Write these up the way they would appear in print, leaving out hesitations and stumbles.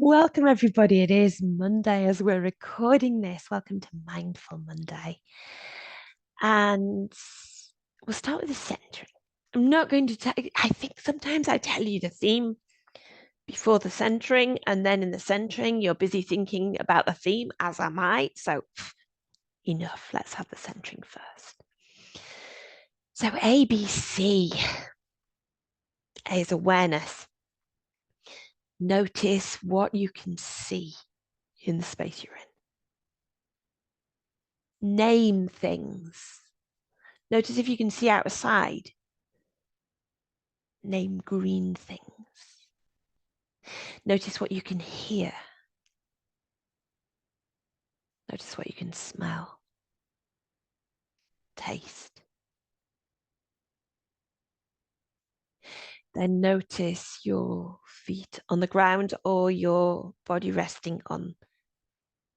Welcome, everybody. It is Monday as we're recording this. Welcome to Mindful Monday. And we'll start with the centering. I'm not going to tell you, I think sometimes I tell you the theme before the centering, and then in the centering, you're busy thinking about the theme, as am I. So, enough. Let's have the centering first. So, ABC. A is awareness. Notice what you can see in the space you're in. Name things. Notice if you can see outside. Name green things. Notice what you can hear. Notice what you can smell. Taste. Then notice your feet on the ground or your body resting on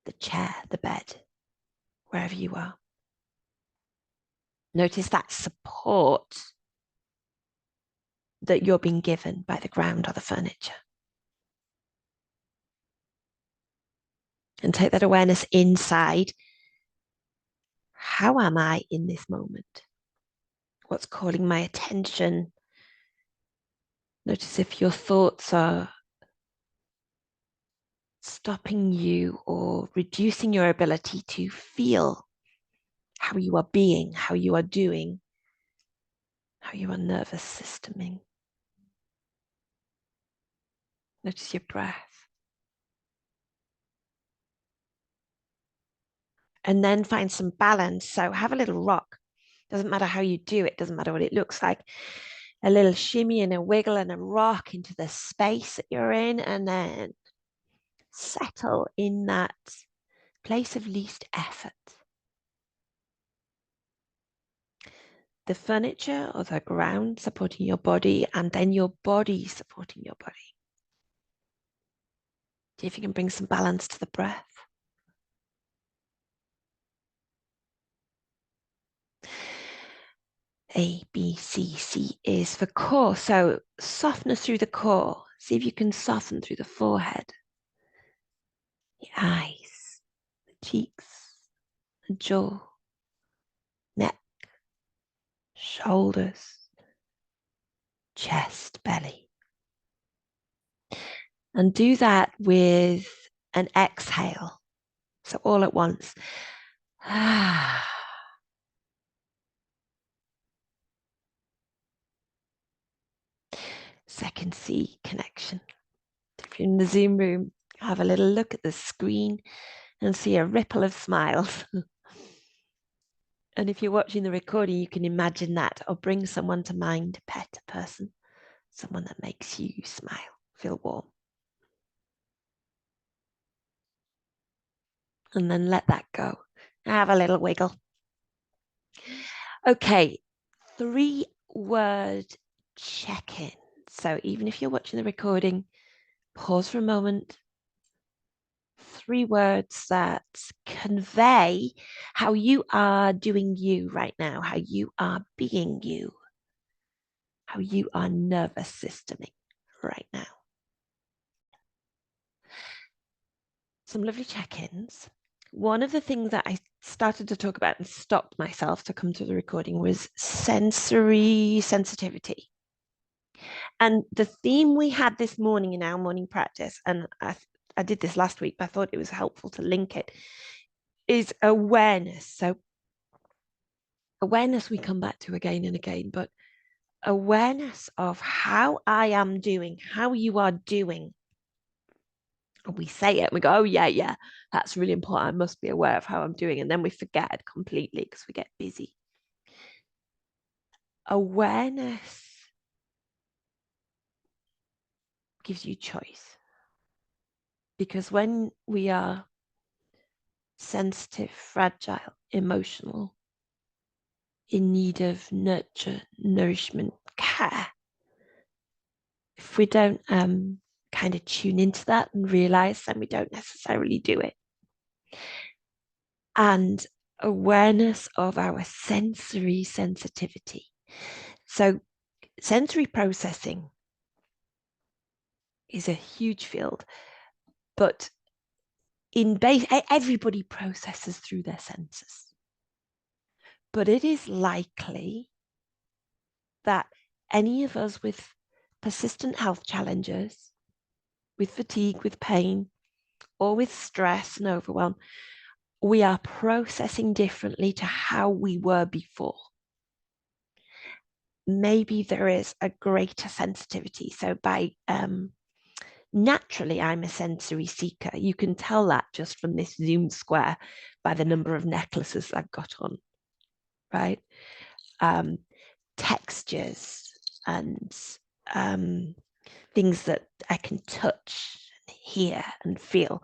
the chair, the bed, wherever you are. Notice that support that you're being given by the ground or the furniture. And take that awareness inside. How am I in this moment? What's calling my attention? Notice if your thoughts are stopping you or reducing your ability to feel how you are being, how you are doing, how you are nervous systeming. Notice your breath. And then find some balance. So have a little rock. Doesn't matter how you do it, doesn't matter what it looks like. A little shimmy and a wiggle and a rock into the space that you're in, and then settle in that place of least effort. The furniture or the ground supporting your body, and then your body supporting your body. See if you can bring some balance to the breath. A, B, C, C is for core. So softness through the core. See if you can soften through the forehead, the eyes, the cheeks, the jaw, neck, shoulders, chest, belly. And do that with an exhale. So all at once. Second C connection. If you're in the Zoom room, have a little look at the screen and see a ripple of smiles. And if you're watching the recording, you can imagine that or bring someone to mind, pet, a person, someone that makes you smile, feel warm. And then let that go. Have a little wiggle. Okay, 3-word check-in. So even if you're watching the recording, pause for a moment. 3 words that convey how you are doing you right now, how you are being you, how you are nervous systeming right now. Some lovely check-ins. One of the things that I started to talk about and stopped myself to come to the recording was sensory sensitivity. And the theme we had this morning in our morning practice, and I did this last week, but I thought it was helpful to link it, is awareness. So awareness we come back to again and again, but awareness of how I am doing, how you are doing. And we say it and we go, oh, yeah, that's really important. I must be aware of how I'm doing. And then we forget it completely because we get busy. Awareness gives you choice. Because when we are sensitive, fragile, emotional, in need of nurture, nourishment, care, if we don't kind of tune into that and realize, then we don't necessarily do it. And awareness of our sensory sensitivity. So sensory processing is a huge field. But everybody processes through their senses. But it is likely that any of us with persistent health challenges, with fatigue, with pain, or with stress and overwhelm, we are processing differently to how we were before. Maybe there is a greater sensitivity. So by naturally, I'm a sensory seeker. You can tell that just from this Zoom square by the number of necklaces I've got on, right? Textures and things that I can touch, hear, and feel.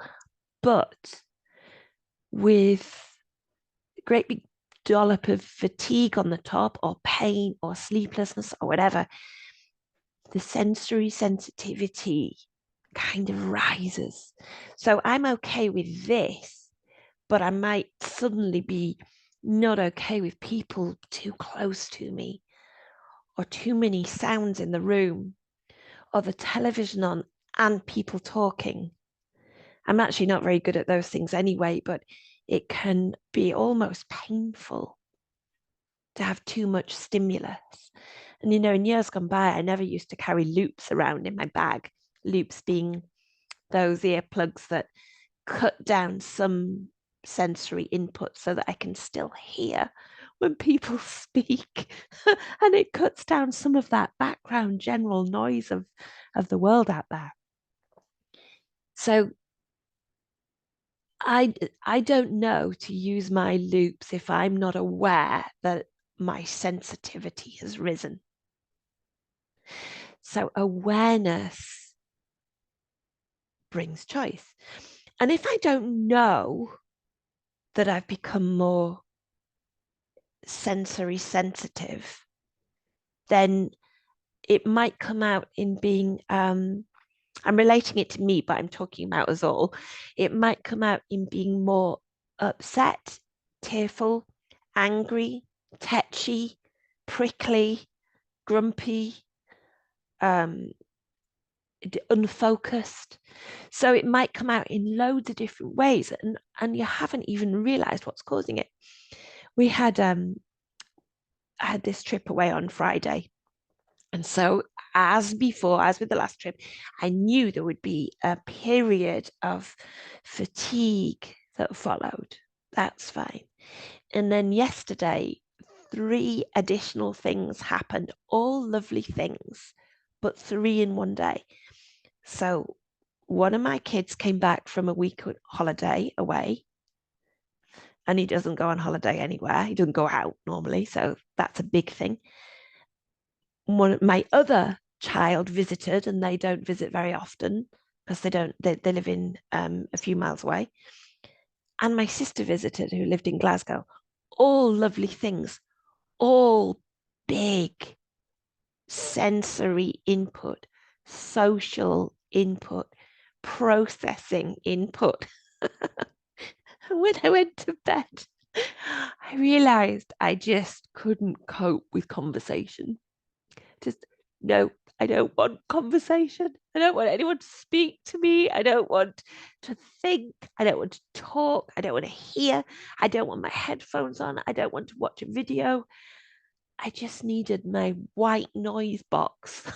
But with a great big dollop of fatigue on the top, or pain, or sleeplessness, or whatever, the sensory sensitivity kind of rises. So I'm okay with this, but I might suddenly be not okay with people too close to me, or too many sounds in the room, or the television on and people talking. I'm actually not very good at those things anyway, but it can be almost painful to have too much stimulus. And, in years gone by, I never used to carry loops around in my bag, loops being those earplugs that cut down some sensory input so that I can still hear when people speak. And it cuts down some of that background general noise of the world out there. So I don't know to use my loops if I'm not aware that my sensitivity has risen. So awareness brings choice. And if I don't know that I've become more sensory sensitive, then it might come out in being, I'm relating it to me, but I'm talking about us all. It might come out in being more upset, tearful, angry, tetchy, prickly, grumpy, unfocused. So it might come out in loads of different ways, and you haven't even realized what's causing it. We had I had this trip away on Friday. And so, as before, as with the last trip, I knew there would be a period of fatigue that followed. That's fine. And then yesterday, 3 additional things happened, all lovely things, but 3 in one day. So, one of my kids came back from a week holiday away, and he doesn't go on holiday anywhere. He doesn't go out normally. So, that's a big thing. My other child visited, and they don't visit very often because they live in a few miles away. And my sister visited, who lived in Glasgow. All lovely things, all big sensory input, social input, processing input. And when I went to bed, I realized I just couldn't cope with conversation. Just no, I don't want conversation. I don't want anyone to speak to me. I don't want to think. I don't want to talk. I don't want to hear. I don't want my headphones on. I don't want to watch a video. I just needed my white noise box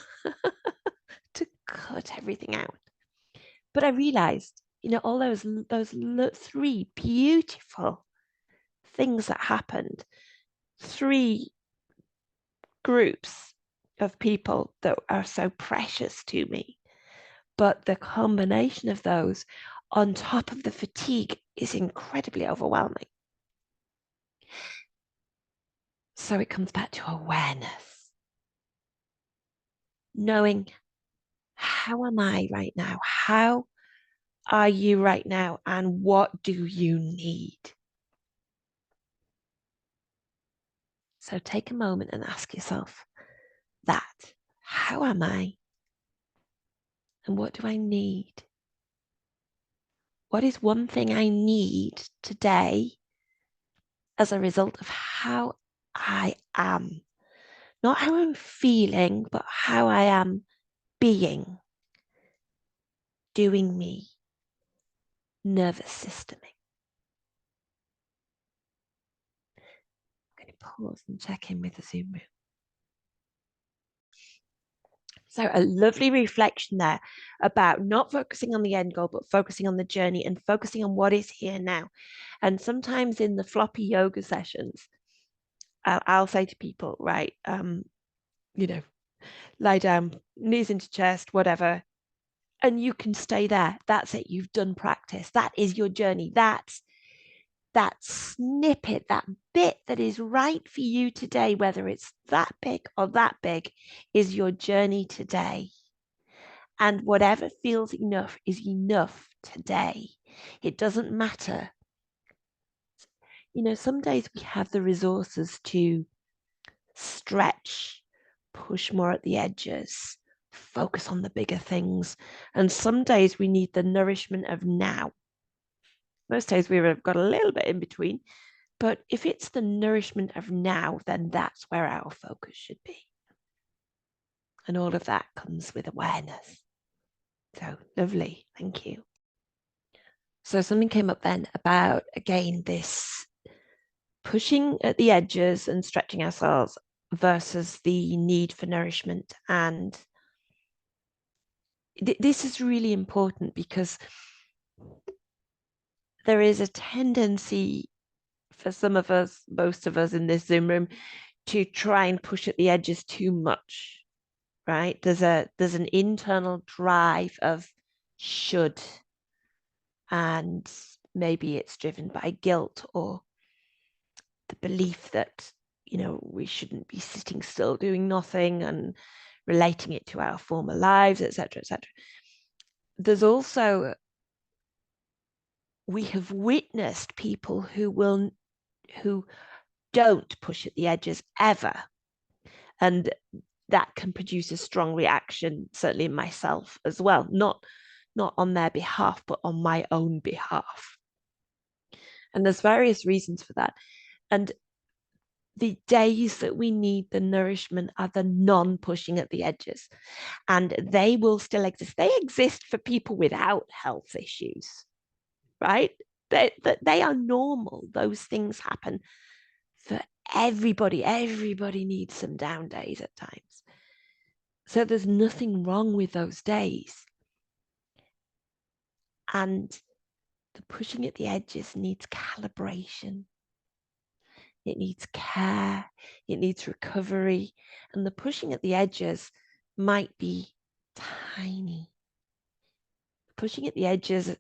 to cut everything out. But I realized, all those 3 beautiful things that happened, 3 groups of people that are so precious to me. But the combination of those on top of the fatigue is incredibly overwhelming. So it comes back to awareness. Knowing, how am I right now? How are you right now? And what do you need? So take a moment and ask yourself that. How am I? And what do I need? What is one thing I need today as a result of how I am? Not how I'm feeling, but how I am being, doing me. nervous system. I'm going to pause and check in with the Zoom room. So a lovely reflection there about not focusing on the end goal, but focusing on the journey and focusing on what is here now. And sometimes in the floppy yoga sessions, I'll say to people, right, lie down, knees into chest, whatever, and you can stay there. That's it. You've done practice. That is your journey. That's that snippet, that bit that is right for you today, whether it's that big or that big, is your journey today. And whatever feels enough is enough today. It doesn't matter. Some days we have the resources to stretch, push more at the edges, focus on the bigger things. And some days we need the nourishment of now. Most days we've got a little bit in between. But if it's the nourishment of now, then that's where our focus should be. And all of that comes with awareness. So lovely. Thank you. So something came up then about, again, this pushing at the edges and stretching ourselves versus the need for nourishment. And this is really important because there is a tendency for some of us, most of us in this Zoom room, to try and push at the edges too much, right? There's an internal drive of should, and maybe it's driven by guilt or the belief that we shouldn't be sitting still doing nothing and relating it to our former lives, etc., etc. There's also, we have witnessed people who don't push at the edges ever, and that can produce a strong reaction, certainly in myself as well, not on their behalf, but on my own behalf. And there's various reasons for that. And the days that we need the nourishment are the non-pushing at the edges, and they will still exist. They exist for people without health issues, right? They are normal. Those things happen for everybody. Everybody needs some down days at times. So there's nothing wrong with those days. And the pushing at the edges needs calibration. It needs care. It needs recovery. And the pushing at the edges might be tiny. Pushing at the edges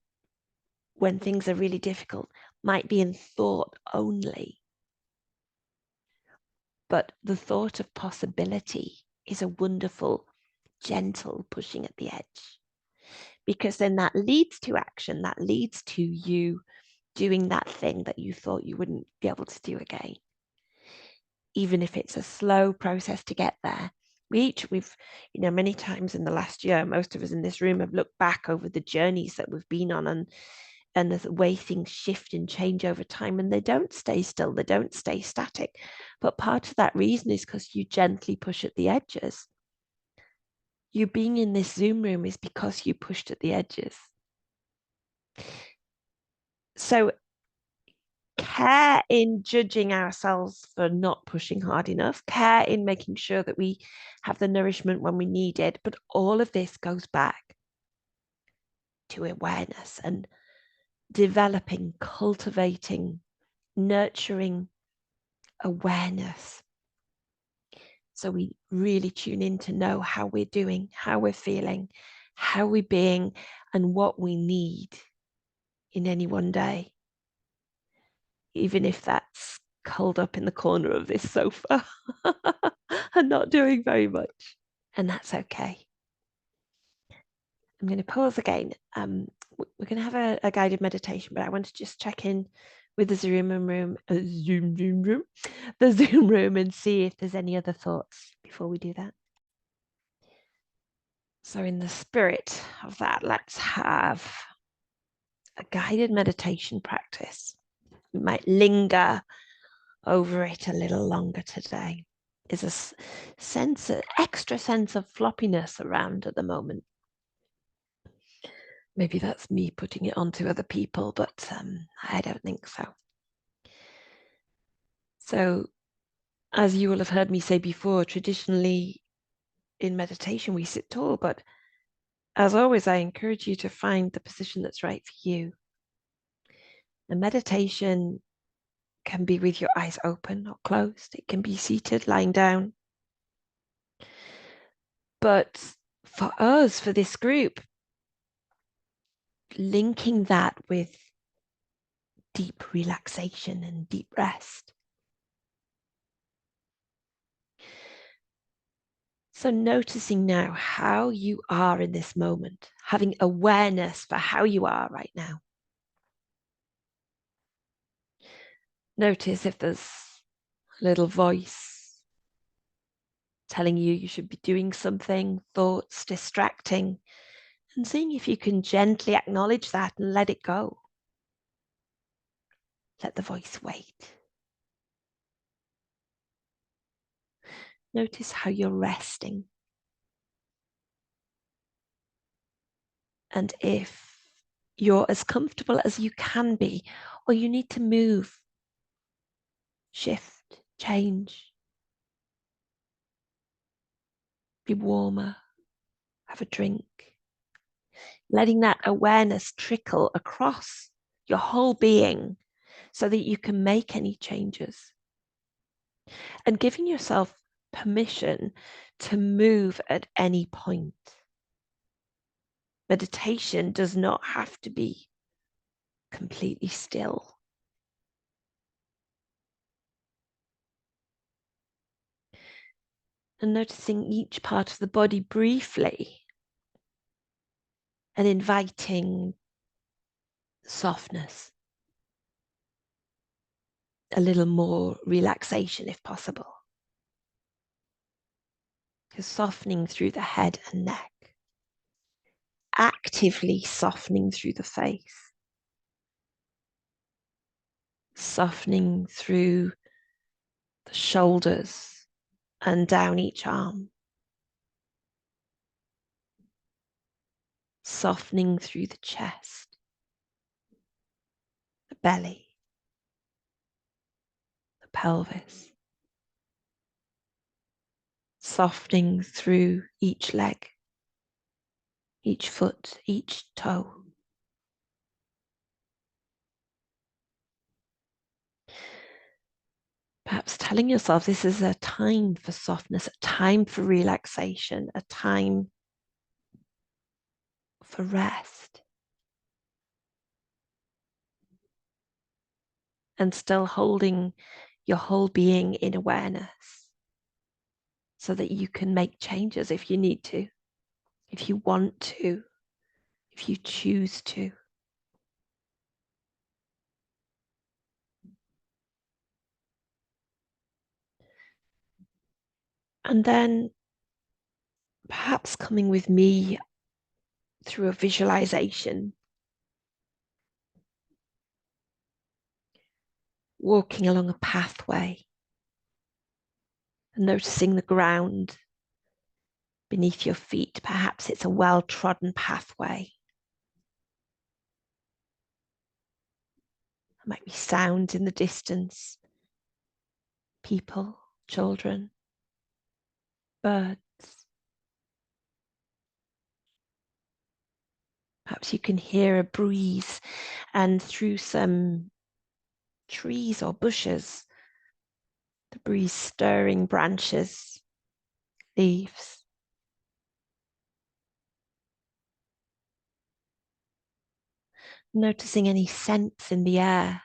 when things are really difficult might be in thought only. But the thought of possibility is a wonderful, gentle pushing at the edge. Because then that leads to action, that leads to you doing that thing that you thought you wouldn't be able to do again. Even if it's a slow process to get there. We've, many times in the last year, most of us in this room have looked back over the journeys that we've been on and the way things shift and change over time, and they don't stay still, they don't stay static. But part of that reason is because you gently push at the edges. You being in this Zoom room is because you pushed at the edges. So care in judging ourselves for not pushing hard enough, care in making sure that we have the nourishment when we need it. But all of this goes back to awareness and developing, cultivating, nurturing awareness. So we really tune in to know how we're doing, how we're feeling, how we're being, and what we need in any one day. Even if that's curled up in the corner of this sofa and not doing very much. And that's okay. I'm going to pause again. We're going to have a guided meditation, but I want to just check in with the Zoom room, the Zoom room, and see if there's any other thoughts before we do that. So in the spirit of that, let's have a guided meditation practice. We might linger over it a little longer today. Is an extra sense of floppiness around at the moment. Maybe that's me putting it onto other people, but I don't think so. So, as you will have heard me say before, traditionally in meditation, we sit tall, but as always, I encourage you to find the position that's right for you. And meditation can be with your eyes open or closed. It can be seated, lying down. But for us, for this group, linking that with deep relaxation and deep rest. So noticing now how you are in this moment, having awareness for how you are right now. Notice if there's a little voice telling you you should be doing something, thoughts distracting, and seeing if you can gently acknowledge that and let it go. Let the voice wait. Notice how you're resting. And if you're as comfortable as you can be, or you need to move, shift, change, be warmer, have a drink, letting that awareness trickle across your whole being so that you can make any changes, and giving yourself permission to move at any point. Meditation does not have to be completely still. And noticing each part of the body briefly and inviting softness, a little more relaxation if possible. Because softening through the head and neck, actively softening through the face, softening through the shoulders and down each arm, softening through the chest, the belly, the pelvis, softening through each leg, each foot, each toe. Perhaps telling yourself this is a time for softness, a time for relaxation, a time for rest. And still holding your whole being in awareness so that you can make changes if you need to, if you want to, if you choose to. And then perhaps coming with me through a visualization, walking along a pathway and noticing the ground beneath your feet. Perhaps it's a well-trodden pathway. There might be sounds in the distance, people, children, birds. Perhaps you can hear a breeze, and through some trees or bushes, the breeze stirring branches, leaves. Noticing any scents in the air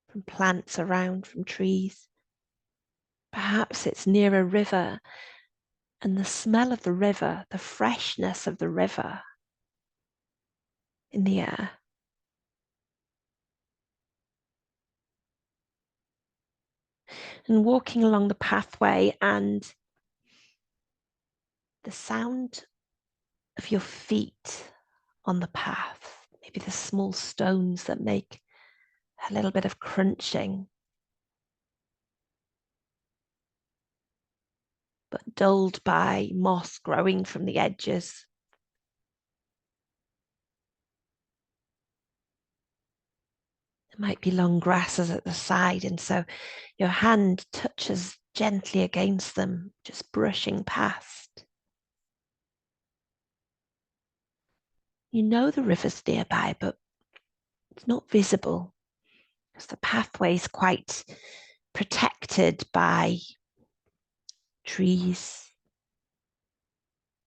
from plants around, from trees. Perhaps it's near a river, and the smell of the river, the freshness of the river in the air. And walking along the pathway, and the sound of your feet on the path, maybe the small stones that make a little bit of crunching, but dulled by moss growing from the edges. There might be long grasses at the side, and so your hand touches gently against them, just brushing past. You know the river's nearby, but it's not visible because the pathway is quite protected by trees,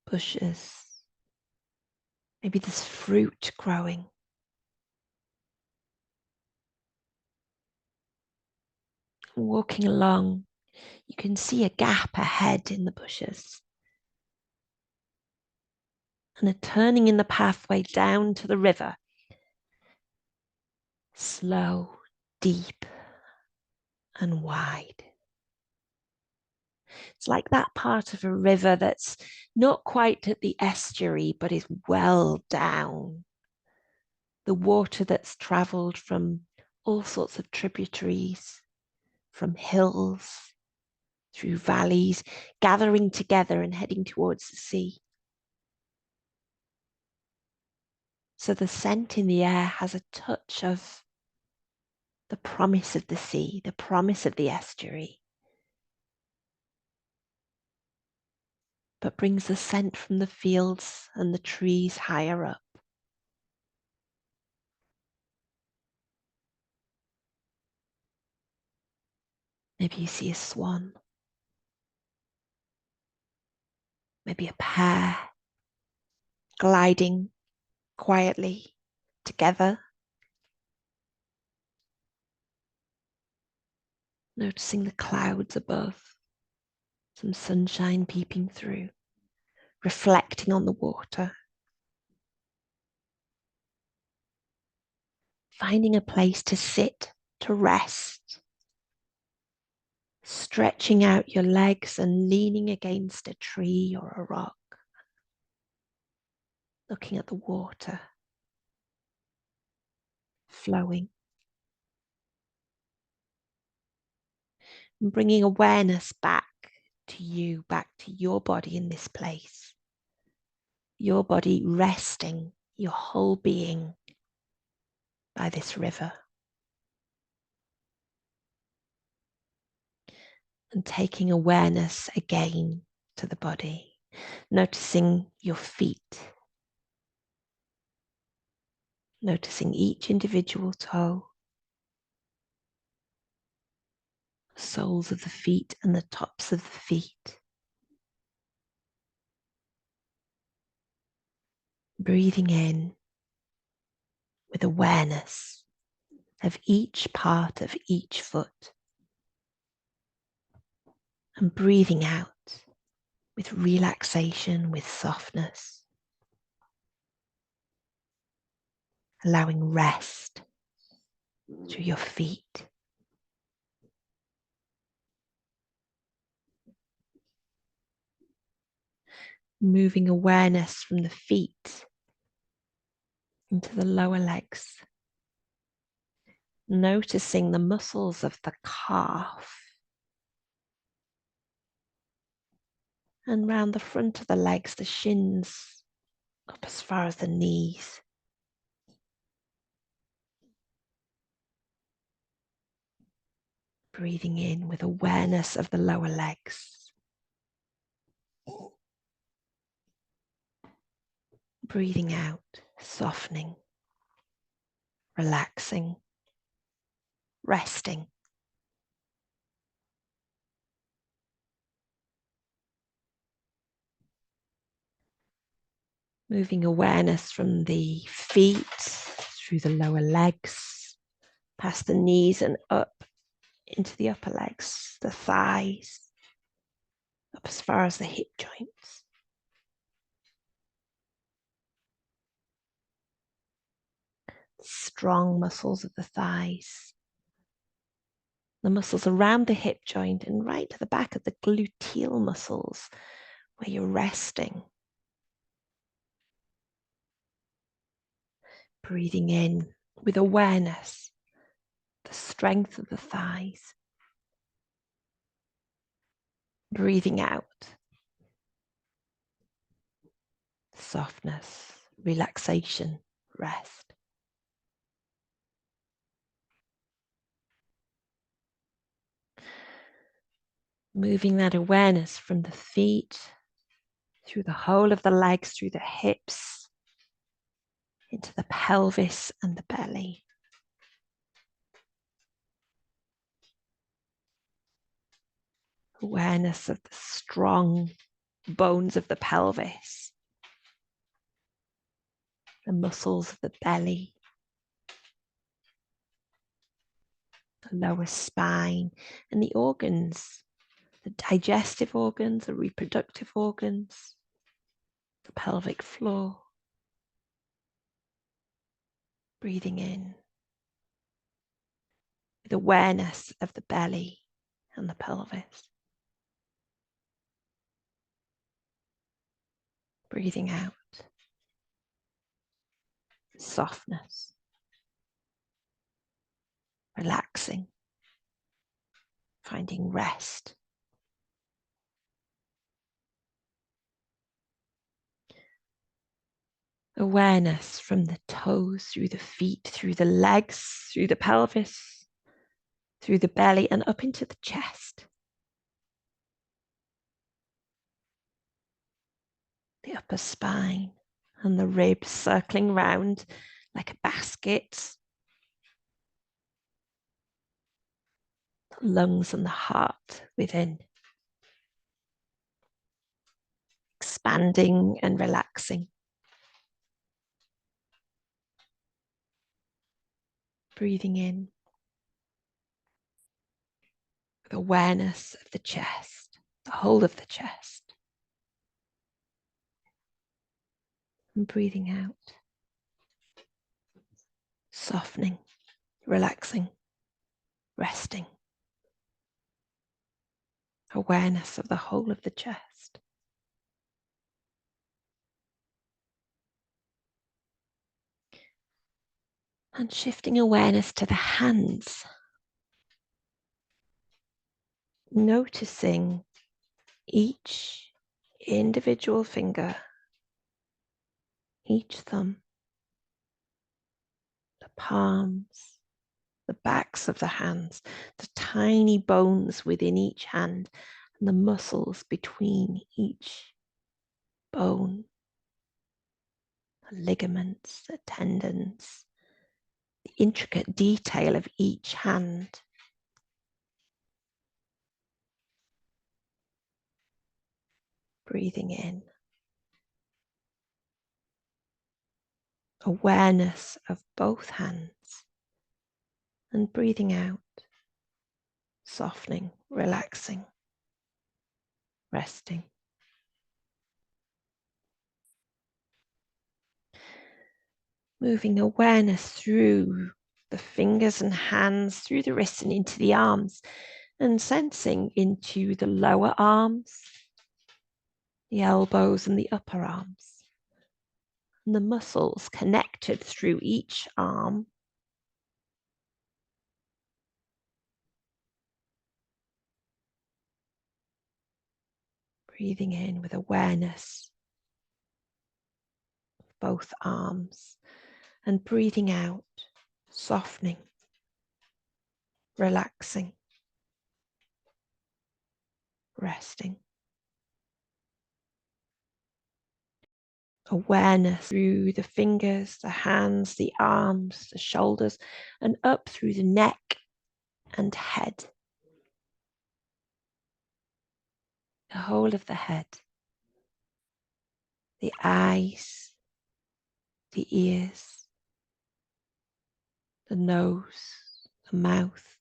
bushes. Maybe there's fruit growing. Walking along, you can see a gap ahead in the bushes. And a turning in the pathway down to the river. Slow, deep, and wide. It's like that part of a river that's not quite at the estuary, but is well down. The water that's travelled from all sorts of tributaries, from hills, through valleys, gathering together and heading towards the sea. So the scent in the air has a touch of the promise of the sea, the promise of the estuary, but brings the scent from the fields and the trees higher up. Maybe you see a swan, maybe a pair gliding quietly together, noticing the clouds above, some sunshine peeping through, reflecting on the water. Finding a place to sit, to rest, stretching out your legs and leaning against a tree or a rock, looking at the water flowing, and bringing awareness back to you, back to your body in this place. Your body resting, your whole being by this river. And taking awareness again to the body, noticing your feet, noticing each individual toe, soles of the feet and the tops of the feet. Breathing in with awareness of each part of each foot, and breathing out with relaxation, with softness, allowing rest through your feet. Moving awareness from the feet into the lower legs, noticing the muscles of the calf and round the front of the legs, the shins up as far as the knees. Breathing in with awareness of the lower legs. Breathing out, softening, relaxing, resting. Moving awareness from the feet through the lower legs, past the knees and up into the upper legs, the thighs, up as far as the hip joints. Strong muscles of the thighs, the muscles around the hip joint and right to the back of the gluteal muscles where you're resting. Breathing in with awareness, the strength of the thighs. Breathing out, softness, relaxation, rest. Moving that awareness from the feet, through the whole of the legs, through the hips, into the pelvis and the belly. Awareness of the strong bones of the pelvis, the muscles of the belly, the lower spine, and the organs, the digestive organs, the reproductive organs, the pelvic floor. Breathing in with awareness of the belly and the pelvis. Breathing out softness, relaxing, finding rest. Awareness from the toes, through the feet, through the legs, through the pelvis, through the belly, and up into the chest. The upper spine and the ribs circling round like a basket. The lungs and the heart within. Expanding and relaxing. Breathing in with awareness of the chest, the whole of the chest. And breathing out, softening, relaxing, resting. Awareness of the whole of the chest. And shifting awareness to the hands. Noticing each individual finger, each thumb, the palms, the backs of the hands, the tiny bones within each hand, and the muscles between each bone, the ligaments, the tendons, the intricate detail of each hand. Breathing in. Awareness of both hands. And breathing out. Softening, relaxing, resting. Moving awareness through the fingers and hands, through the wrists and into the arms, and sensing into the lower arms, the elbows and the upper arms, and the muscles connected through each arm. Breathing in with awareness of both arms, and breathing out, softening, relaxing, resting. Awareness through the fingers, the hands, the arms, the shoulders, and up through the neck and head. The whole of the head, the eyes, the ears, the nose, the mouth.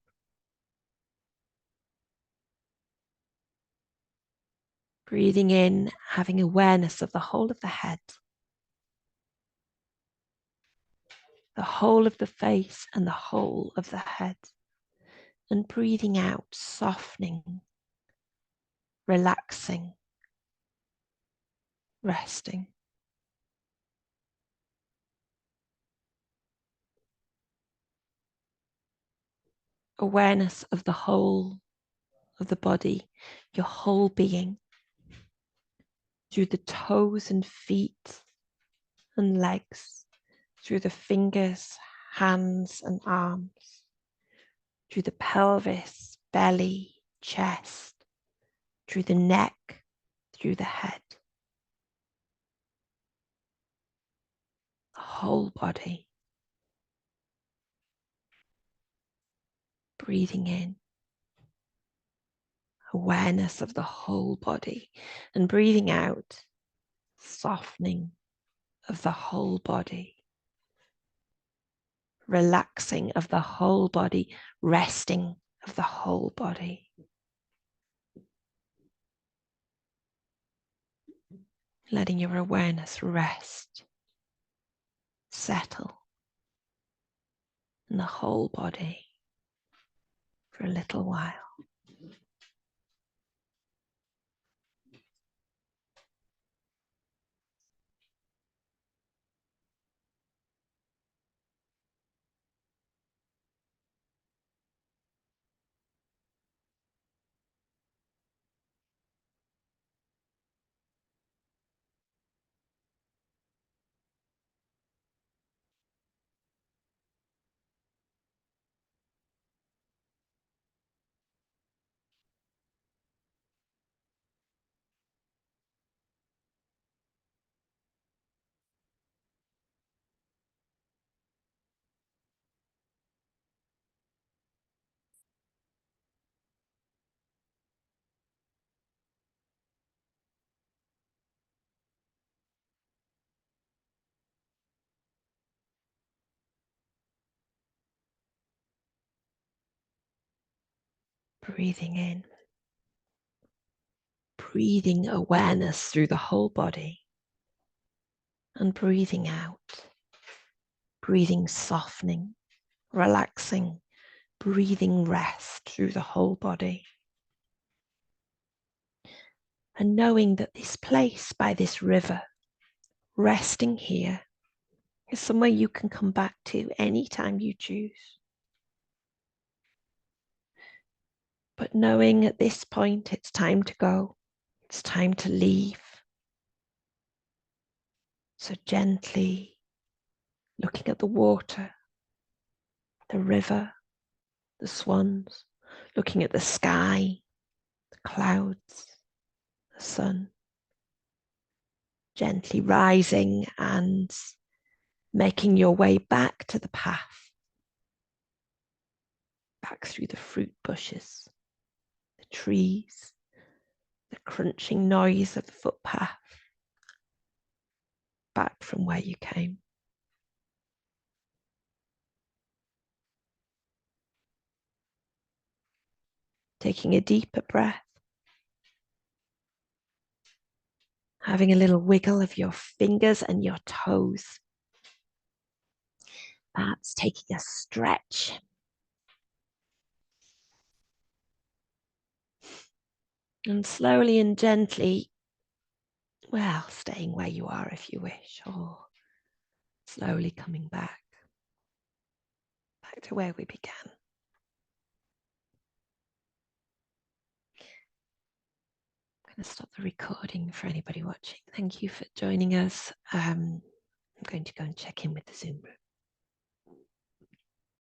Breathing in, having awareness of the whole of the head, the whole of the face and the whole of the head. And breathing out, softening, relaxing, resting. Awareness of the whole of the body, your whole being, through the toes and feet and legs, through the fingers, hands and arms, through the pelvis, belly, chest, through the neck, through the head, the whole body. Breathing in, awareness of the whole body, and breathing out, softening of the whole body, relaxing of the whole body, resting of the whole body. Letting your awareness rest, settle in the whole body for a little while. Breathing in, breathing awareness through the whole body, and breathing out, breathing softening, relaxing, breathing rest through the whole body. And knowing that this place by this river, resting here, is somewhere you can come back to anytime you choose. But knowing at this point it's time to go, it's time to leave. So gently looking at the water, the river, the swans, looking at the sky, the clouds, the sun, gently rising and making your way back to the path, back through the fruit bushes, the trees, the crunching noise of the footpath, back from where you came. Taking a deeper breath, having a little wiggle of your fingers and your toes. Perhaps taking a stretch. And slowly and gently, well, staying where you are if you wish, or slowly coming back to where we began. I'm going to stop the recording for anybody watching. Thank you for joining us. I'm going to go and check in with the Zoom room.